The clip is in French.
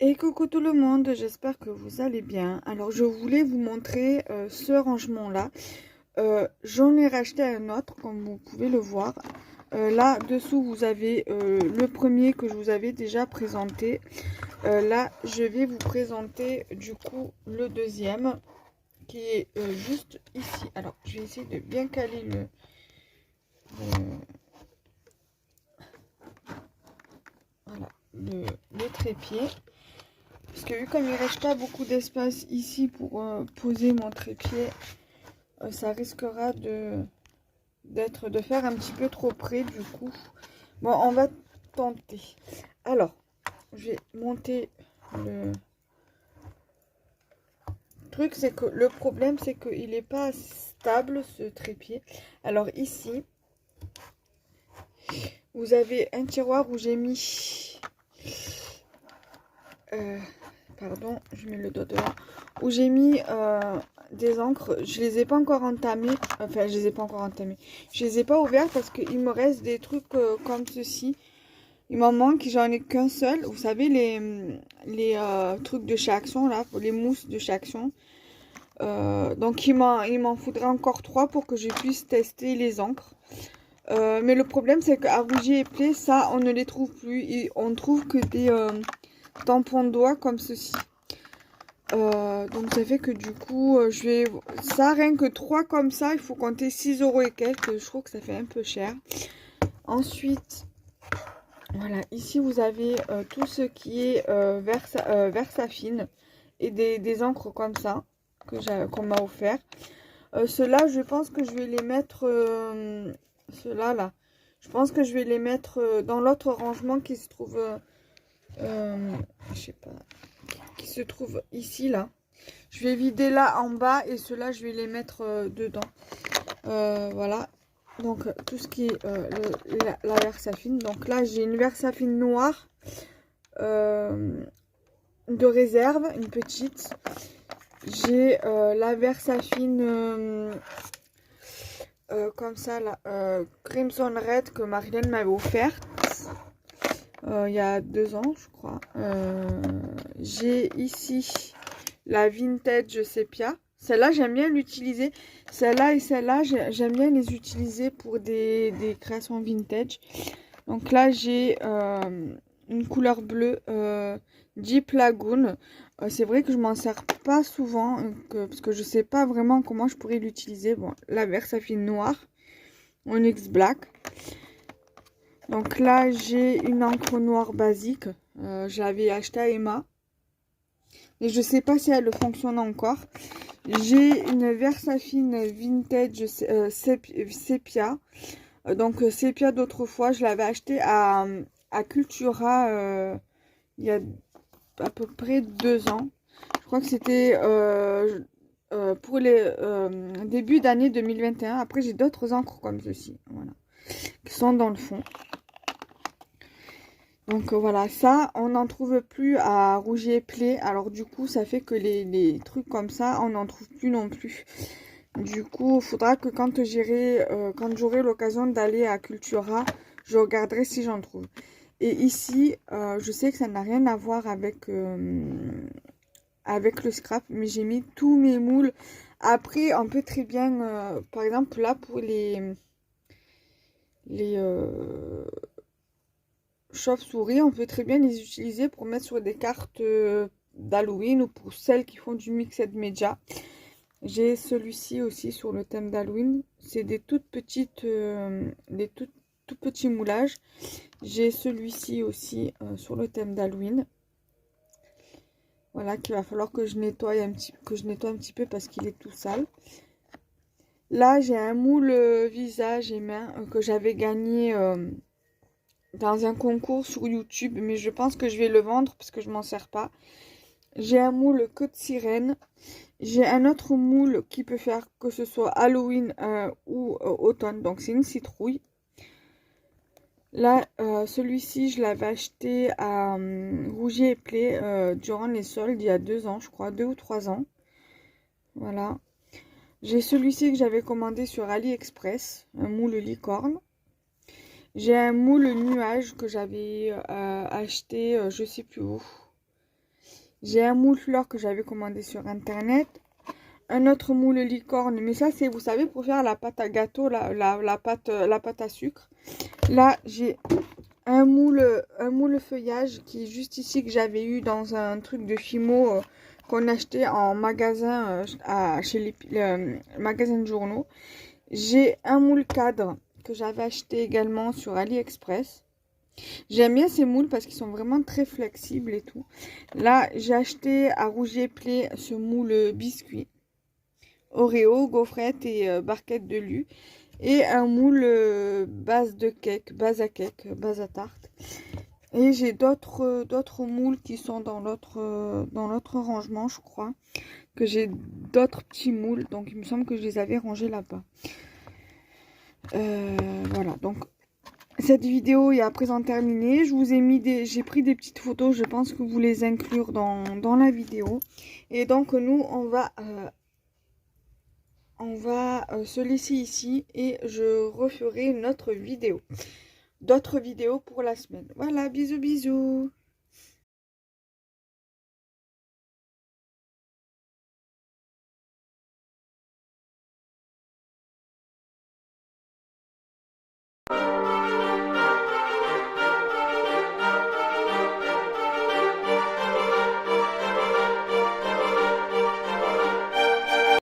Et coucou tout le monde, j'espère que vous allez bien. Alors je voulais vous montrer ce rangement-là. J'en ai racheté un autre, comme vous pouvez le voir. Là dessous vous avez le premier que je vous avais déjà présenté. Là je vais vous présenter du coup le deuxième qui est juste ici. Alors je vais essayer de bien caler voilà, le trépied. Parce que vu comme il ne reste pas beaucoup d'espace ici pour poser mon trépied, ça risquera de faire un petit peu trop près du coup. Bon, on va tenter. Alors, je vais monter le truc. C'est que le problème, c'est qu'il n'est pas stable ce trépied. Alors ici, vous avez un tiroir où j'ai mis... pardon, je mets le doigt devant. Où j'ai mis des encres. Je les ai pas encore entamées. Enfin, je les ai pas encore entamées. Je les ai pas ouvertes parce qu'il me reste des trucs comme ceci. Il m'en manque, j'en ai qu'un seul. Vous savez, les trucs de chez Action, là, les mousses de chez Action. Donc, il m'en faudrait encore 3 pour que je puisse tester les encres. Mais le problème, c'est qu'à Rougier et Play, ça, on ne les trouve plus. Et on trouve que des tampons de doigts comme ceci. Donc ça fait que du coup je vais ça rien que 3 comme ça il faut compter 6 € et quelques. Je trouve que ça fait un peu cher. Ensuite voilà, ici vous avez tout ce qui est Versafine et des encres comme ça qu'on m'a offert. Ceux-là je pense que je vais les mettre ceux-là là je pense que je vais les mettre dans l'autre rangement qui se trouve je sais pas, qui se trouve ici là. Je vais vider là en bas et ceux-là, je vais les mettre dedans. Voilà. Donc, tout ce qui est la Versafine. Donc là, j'ai une Versafine noire de réserve, une petite. J'ai la Versafine comme ça, là, Crimson Red que Marilyn m'avait offerte. Il y a 2 ans, je crois. J'ai ici la Vintage Sepia. Celle-là, j'aime bien l'utiliser. Celle-là et celle-là, j'aime bien les utiliser pour des créations vintage. Donc là, j'ai une couleur bleue Deep Lagoon. C'est vrai que je m'en sers pas souvent parce que je sais pas vraiment comment je pourrais l'utiliser. Bon, la Versafine noire, Onyx Black. Donc là, j'ai une encre noire basique. J'avais acheté à Emma. Et je sais pas si elle fonctionne encore. J'ai une Versafine Vintage Sepia. Donc Sepia d'autrefois, je l'avais acheté à Cultura il y a à peu près 2 ans. Je crois que c'était pour les débuts d'année 2021. Après, j'ai d'autres encres comme ceci. Voilà. Qui sont dans le fond. Donc voilà, ça, on n'en trouve plus à Rougier Play. Alors du coup, ça fait que les trucs comme ça, on n'en trouve plus non plus. Du coup, il faudra que quand j'aurai l'occasion d'aller à Cultura, je regarderai si j'en trouve. Et ici, je sais que ça n'a rien à voir avec, avec le scrap, mais j'ai mis tous mes moules. Après, on peut très bien, par exemple là, pour les chauves-souris, on peut très bien les utiliser pour mettre sur des cartes d'Halloween ou pour celles qui font du Mixed Media. J'ai celui-ci aussi sur le thème d'Halloween. C'est des toutes petites, tout petits moulages. J'ai celui-ci aussi sur le thème d'Halloween. Voilà, qu'il va falloir que je nettoie un petit peu parce qu'il est tout sale. Là, j'ai un moule visage et main que j'avais gagné dans un concours sur YouTube, mais je pense que je vais le vendre parce que je m'en sers pas. J'ai un moule queue de sirène. J'ai un autre moule qui peut faire que ce soit Halloween ou automne. Donc c'est une citrouille. Là, celui-ci, je l'avais acheté à Rougier et Play durant les soldes il y a 2 ans, je crois, 2 ou 3 ans. Voilà. J'ai celui-ci que j'avais commandé sur AliExpress, un moule licorne. J'ai un moule nuage que j'avais acheté, je sais plus où. J'ai un moule fleur que j'avais commandé sur internet. Un autre moule licorne, mais ça c'est, vous savez, pour faire la pâte à gâteau, la pâte à sucre. Là, j'ai un moule feuillage qui est juste ici, que j'avais eu dans un truc de Fimo qu'on achetait en magasin, chez les magasin de journaux. J'ai un moule cadre que j'avais acheté également sur AliExpress. J'aime bien ces moules parce qu'ils sont vraiment très flexibles et tout. Là, j'ai acheté à Rougier Play ce moule biscuit. Oreo, gaufrette et barquette de lu. Et un moule base à tarte. Et j'ai d'autres moules qui sont dans l'autre rangement, je crois. Que j'ai d'autres petits moules. Donc, il me semble que je les avais rangés là-bas. Voilà, donc cette vidéo est à présent terminée. Je vous ai mis j'ai pris des petites photos. Je pense que vous les inclure dans la vidéo. Et donc, nous, on va se laisser ici et je referai une autre vidéo. D'autres vidéos pour la semaine. Voilà, bisous bisous.